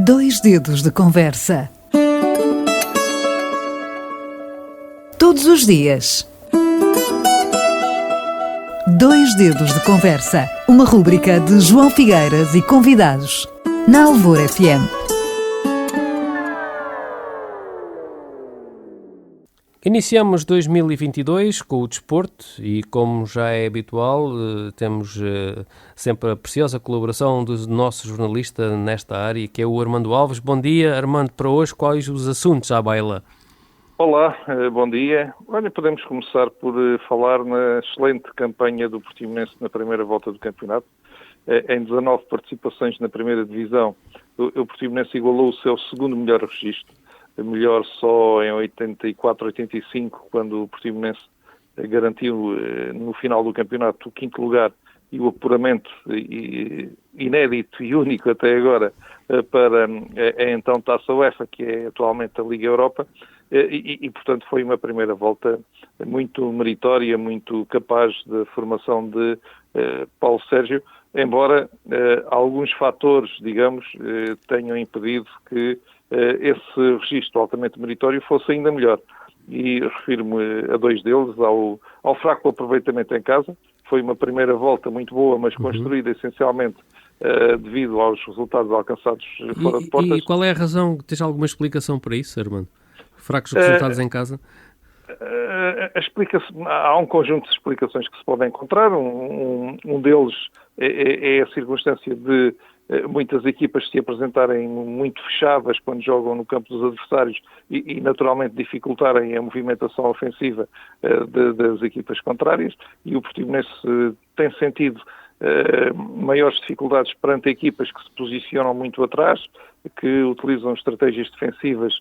Dois dedos de conversa. Todos os dias. Dois dedos de conversa. Uma rúbrica de João Figueiras e convidados. Na Alvor FM. Iniciamos 2022 com o desporto e, como já é habitual, temos sempre a preciosa colaboração do nosso jornalista nesta área, que é o Armando Alves. Bom dia, Armando. Para hoje, quais os assuntos à baila? Olá, bom dia. Olha, podemos começar por falar na excelente campanha do Portimonense na primeira volta do campeonato. Em 19 participações na primeira divisão, o Portimonense igualou o seu segundo melhor registro. Melhor só em 84-85, quando o Portimonense garantiu no final do campeonato o quinto lugar e o apuramento inédito e único até agora para a então Taça UEFA, que é atualmente a Liga Europa, e portanto foi uma primeira volta muito meritória, muito capaz da formação de Paulo Sérgio, embora alguns fatores, digamos, tenham impedido que esse registro altamente meritório fosse ainda melhor. E refiro-me a dois deles, ao fraco aproveitamento em casa. Foi uma primeira volta muito boa, mas construída essencialmente devido aos resultados alcançados fora de portas. E qual é a razão? Tens alguma explicação para isso, Armando? Fracos resultados em casa? Há um conjunto de explicações que se podem encontrar. Um deles é a circunstância de muitas equipas se apresentarem muito fechadas quando jogam no campo dos adversários e naturalmente dificultarem a movimentação ofensiva das equipas contrárias, e o Portimonense tem sentido maiores dificuldades perante equipas que se posicionam muito atrás, que utilizam estratégias defensivas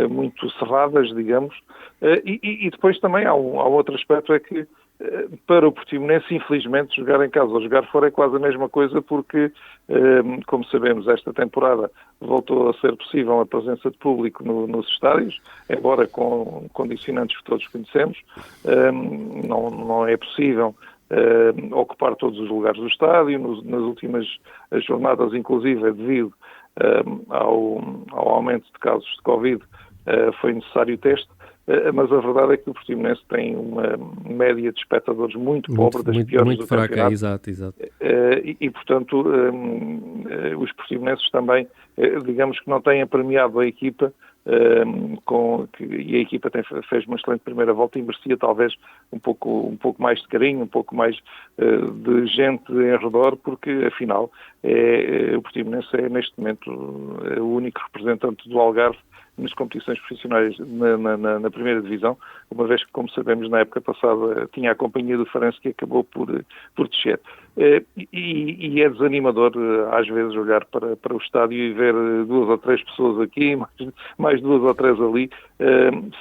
muito cerradas, digamos, e depois também há outro aspecto, é que para o Portimonense, infelizmente, jogar em casa ou jogar fora é quase a mesma coisa, porque, como sabemos, esta temporada voltou a ser possível a presença de público nos estádios, embora com condicionantes que todos conhecemos. Não é possível ocupar todos os lugares do estádio. Nas últimas jornadas, inclusive, devido ao aumento de casos de Covid, foi necessário o teste. Mas a verdade é que o Portimonense tem uma média de espectadores muito pobre, das piores muito do fraca, campeonato. Exato. E portanto, os portimonenses também, digamos que não têm premiado a equipa, e a equipa fez uma excelente primeira volta e merecia talvez um pouco mais de carinho, um pouco mais de gente em redor, porque afinal o Portimonense é neste momento o único representante do Algarve nas competições profissionais na primeira divisão, uma vez que, como sabemos, na época passada tinha a companhia do Farense, que acabou por descer. E é desanimador, às vezes, olhar para o estádio e ver duas ou três pessoas aqui, mais duas ou três ali.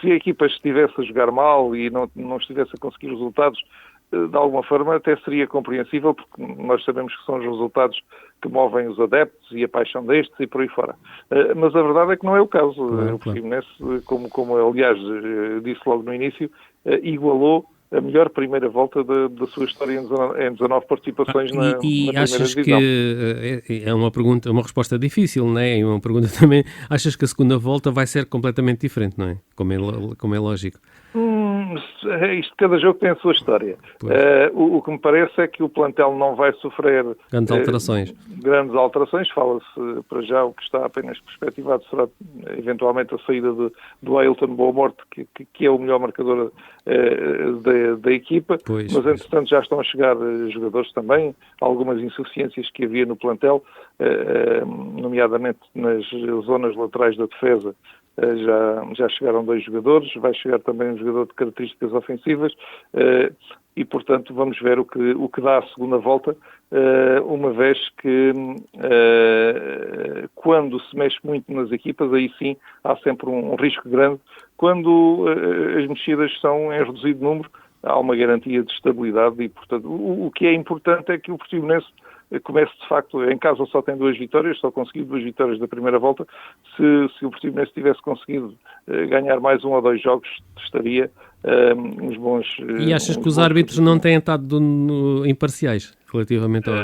Se a equipa estivesse a jogar mal e não estivesse a conseguir resultados, de alguma forma até seria compreensível, porque nós sabemos que são os resultados que movem os adeptos e a paixão destes e por aí fora. Mas a verdade é que não é o caso. Claro. O Portimonense, como aliás disse logo no início, igualou a melhor primeira volta da sua história em 19 participações na primeira achas divisão. Que é uma resposta difícil, não é? E uma pergunta também, achas que a segunda volta vai ser completamente diferente, não é? Como é lógico. Isto, cada jogo tem a sua história. O que me parece é que o plantel não vai sofrer grandes alterações. Fala-se para já, o que está apenas perspectivado será eventualmente a saída do Ailton Boa-Morte, que é o melhor marcador da equipa, mas entretanto já estão a chegar jogadores também, algumas insuficiências que havia no plantel, nomeadamente nas zonas laterais da defesa. Já chegaram dois jogadores, vai chegar também um jogador de características ofensivas, e portanto vamos ver o que dá a segunda volta, uma vez que quando se mexe muito nas equipas, aí sim há sempre um risco grande. Quando as mexidas são em reduzido número, há uma garantia de estabilidade, e portanto o que é importante é que o Portimonense comece de facto, em casa só tem 2 vitórias, só conseguiu 2 vitórias da primeira volta. Se o Portimonense tivesse conseguido ganhar mais 1 ou 2 jogos, estaria uns bons... E achas que os árbitros não têm estado imparciais relativamente ao...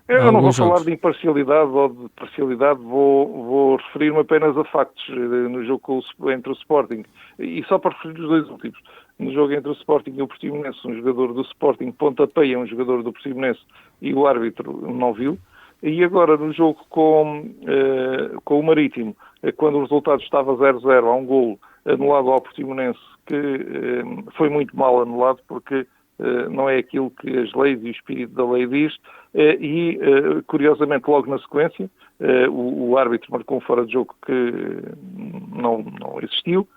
Eu não vou falar jogos. de imparcialidade ou de parcialidade, vou referir-me apenas a factos no jogo entre o Sporting. E só para referir os dois últimos. No jogo entre o Sporting e o Portimonense, um jogador do Sporting pontapeia um jogador do Portimonense e o árbitro não viu. E agora no jogo com o Marítimo, quando o resultado estava 0-0, há um golo anulado ao Portimonense que foi muito mal anulado porque não é aquilo que as leis e o espírito da lei diz, e curiosamente logo na sequência o árbitro marcou um fora de jogo que não existiu,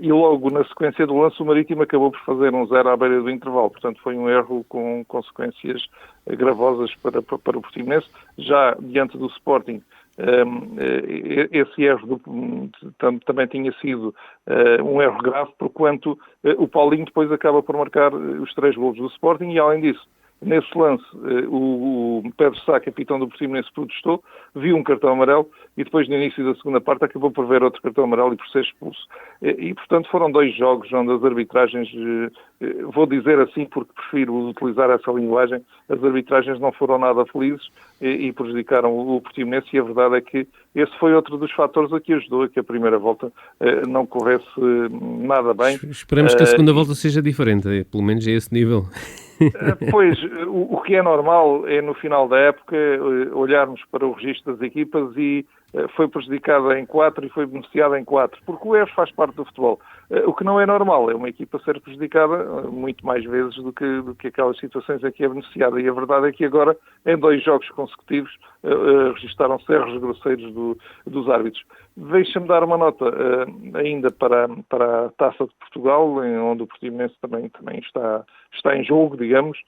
e logo na sequência do lance o Marítimo acabou por fazer um 0 à beira do intervalo, portanto foi um erro com consequências gravosas para o Portimonense. Já diante do Sporting, esse erro também tinha sido um erro grave, porquanto o Paulinho depois acaba por marcar os 3 golos do Sporting e, além disso, nesse lance, o Pedro Sá, capitão do Portimonense, protestou, viu um cartão amarelo e depois, no início da segunda parte, acabou por ver outro cartão amarelo e por ser expulso. E portanto, foram 2 jogos onde as arbitragens, vou dizer assim porque prefiro utilizar essa linguagem, as arbitragens não foram nada felizes e prejudicaram o Portimonense, e a verdade é que esse foi outro dos fatores a que ajudou a que a primeira volta não corresse nada bem. Esperamos que a segunda volta seja diferente, pelo menos a esse nível. Pois, o que é normal é no final da época olharmos para o registro das equipas e foi prejudicada em 4 e foi beneficiada em 4, porque o erro faz parte do futebol. O que não é normal é uma equipa ser prejudicada muito mais vezes do que aquelas situações em que é beneficiada, e a verdade é que agora, em 2 jogos consecutivos, registaram-se erros grosseiros dos árbitros. Deixa-me dar uma nota ainda para a Taça de Portugal, onde o Portimonense também está em jogo, digamos,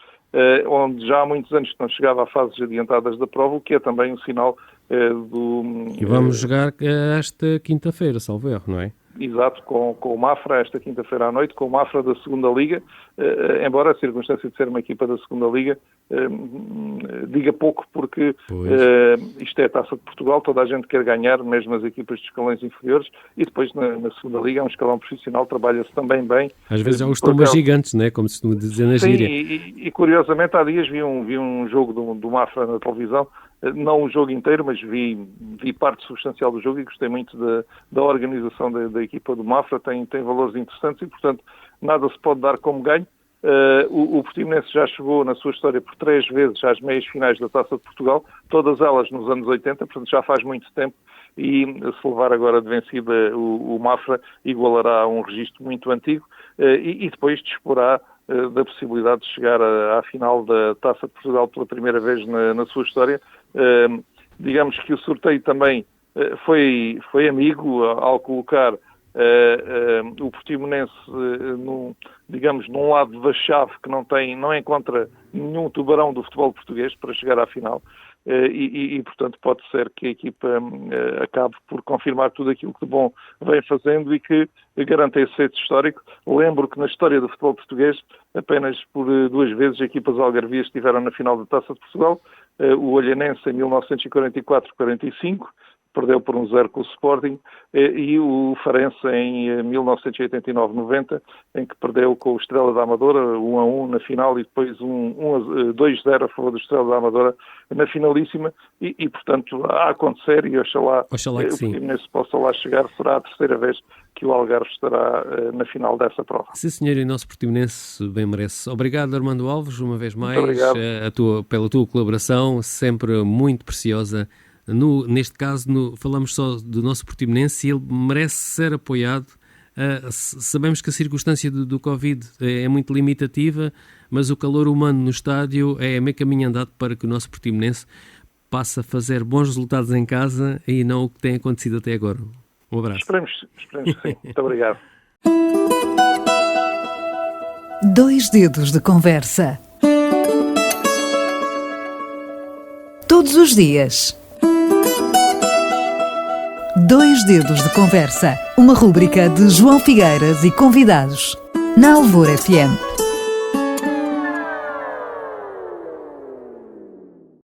onde já há muitos anos que não chegava a fases adiantadas da prova, o que é também um sinal E vamos jogar esta quinta-feira, salvo erro, não é? Exato, com o Mafra, esta quinta-feira à noite, com o Mafra da segunda Liga, embora a circunstância de ser uma equipa da segunda Liga diga pouco, porque isto é a Taça de Portugal, toda a gente quer ganhar, mesmo as equipas de escalões inferiores, e depois na segunda Liga é um escalão profissional, trabalha-se também bem. Às vezes há os tombas gigantes, não é? Como se costuma dizer na gíria. Sim, e curiosamente há dias vi um jogo do Mafra na televisão, não o jogo inteiro, mas vi parte substancial do jogo e gostei muito da organização da equipa do Mafra, tem valores interessantes e, portanto, nada se pode dar como ganho. O Portimonense já chegou na sua história por 3 vezes às meias finais da Taça de Portugal, todas elas nos anos 80, portanto já faz muito tempo, e se levar agora de vencida o Mafra igualará um registro muito antigo e depois disporá da possibilidade de chegar à final da Taça de Portugal pela primeira vez na sua história. Digamos que o sorteio também foi amigo ao colocar o Portimonense num lado da chave que não encontra nenhum tubarão do futebol português para chegar à final. E, portanto, pode ser que a equipa acabe por confirmar tudo aquilo que de bom vem fazendo e que garante esse feito histórico. Lembro que na história do futebol português, apenas por 2 vezes, equipas algarvias estiveram na final da Taça de Portugal. O Olhanense em 1944-45, perdeu por 1-0 com o Sporting, e o Farense em 1989-90, em que perdeu com o Estrela da Amadora, 1-1 na final, e depois 2-0 a favor do Estrela da Amadora na finalíssima, e portanto, a acontecer, e oxalá que o Portimonense possa lá chegar, será a 3ª vez que o Algarve estará na final dessa prova. Sim, senhor, e o nosso Portimonense bem merece. Obrigado, Armando Alves, uma vez mais, pela tua colaboração, sempre muito preciosa. Neste caso, falamos só do nosso Portimonense e ele merece ser apoiado. Sabemos que a circunstância do Covid é muito limitativa, mas o calor humano no estádio é meio caminho andado para que o nosso Portimonense passe a fazer bons resultados em casa e não o que tem acontecido até agora. Um abraço. Esperemos que sim. Muito obrigado. 2 dedos de conversa. Todos os dias. 2 dedos de conversa. Uma rúbrica de João Figueiras e convidados. Na Alvor FM.